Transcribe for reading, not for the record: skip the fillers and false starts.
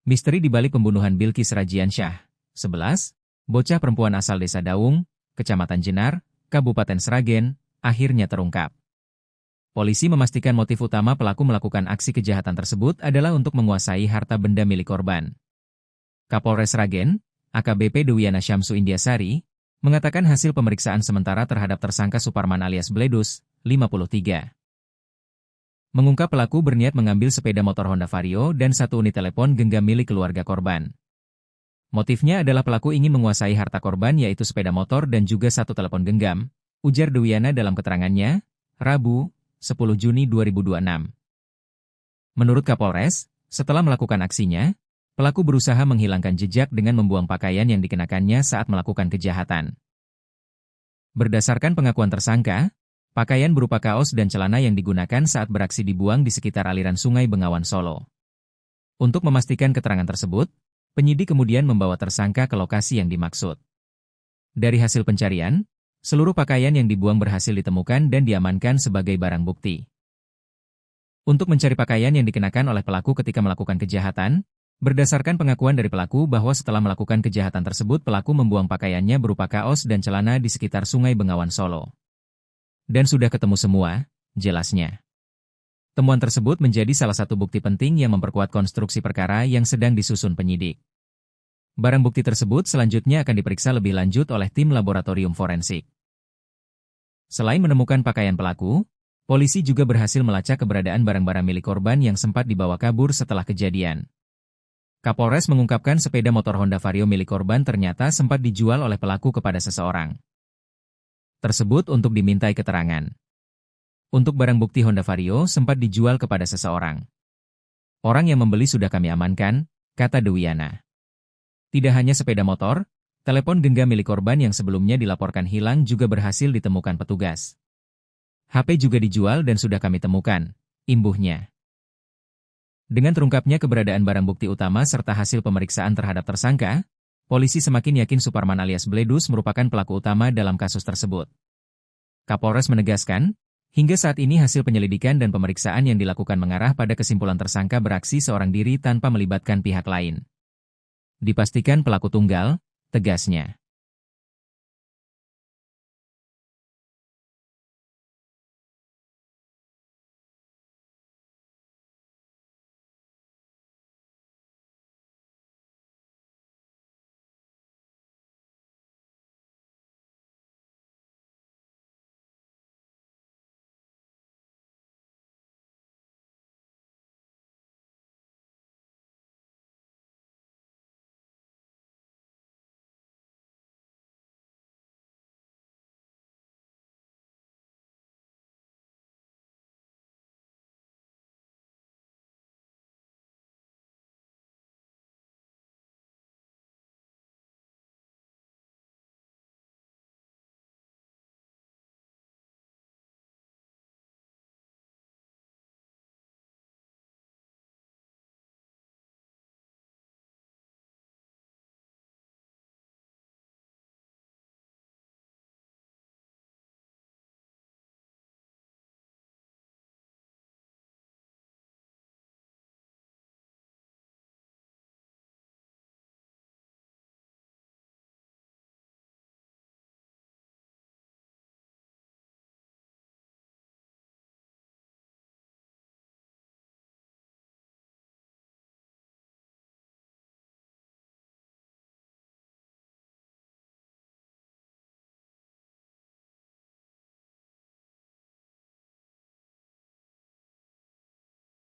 Misteri dibalik pembunuhan Bilqis Rajiansyah. 11. Bocah perempuan asal desa Daung, Kecamatan Jenar, Kabupaten Sragen, akhirnya terungkap. Polisi memastikan motif utama pelaku melakukan aksi kejahatan tersebut adalah untuk menguasai harta benda milik korban. Kapolres Sragen, AKBP Dwiana Syamsu Indiasari, mengatakan hasil pemeriksaan sementara terhadap tersangka Suparman alias Bledus, 53. Mengungkap pelaku berniat mengambil sepeda motor Honda Vario dan satu unit telepon genggam milik keluarga korban. Motifnya adalah pelaku ingin menguasai harta korban yaitu sepeda motor dan juga satu telepon genggam, ujar Dwiana dalam keterangannya, Rabu, 10 Juni 2026. Menurut Kapolres, setelah melakukan aksinya, pelaku berusaha menghilangkan jejak dengan membuang pakaian yang dikenakannya saat melakukan kejahatan. Berdasarkan pengakuan tersangka, pakaian berupa kaos dan celana yang digunakan saat beraksi dibuang di sekitar aliran Sungai Bengawan Solo. Untuk memastikan keterangan tersebut, penyidik kemudian membawa tersangka ke lokasi yang dimaksud. Dari hasil pencarian, seluruh pakaian yang dibuang berhasil ditemukan dan diamankan sebagai barang bukti. Untuk mencari pakaian yang dikenakan oleh pelaku ketika melakukan kejahatan, berdasarkan pengakuan dari pelaku bahwa setelah melakukan kejahatan tersebut pelaku membuang pakaiannya berupa kaos dan celana di sekitar Sungai Bengawan Solo. Dan sudah ketemu semua, jelasnya. Temuan tersebut menjadi salah satu bukti penting yang memperkuat konstruksi perkara yang sedang disusun penyidik. Barang bukti tersebut selanjutnya akan diperiksa lebih lanjut oleh tim laboratorium forensik. Selain menemukan pakaian pelaku, polisi juga berhasil melacak keberadaan barang-barang milik korban yang sempat dibawa kabur setelah kejadian. Kapolres mengungkapkan sepeda motor Honda Vario milik korban ternyata sempat dijual oleh pelaku kepada seseorang. Tersebut untuk dimintai keterangan. Untuk barang bukti Honda Vario sempat dijual kepada seseorang. Orang yang membeli sudah kami amankan, kata Dwiana. Tidak hanya sepeda motor, telepon genggam milik korban yang sebelumnya dilaporkan hilang juga berhasil ditemukan petugas. HP juga dijual dan sudah kami temukan, imbuhnya. Dengan terungkapnya keberadaan barang bukti utama serta hasil pemeriksaan terhadap tersangka, polisi semakin yakin Suparman alias Bledus merupakan pelaku utama dalam kasus tersebut. Kapolres menegaskan, hingga saat ini hasil penyelidikan dan pemeriksaan yang dilakukan mengarah pada kesimpulan tersangka beraksi seorang diri tanpa melibatkan pihak lain. Dipastikan pelaku tunggal, tegasnya.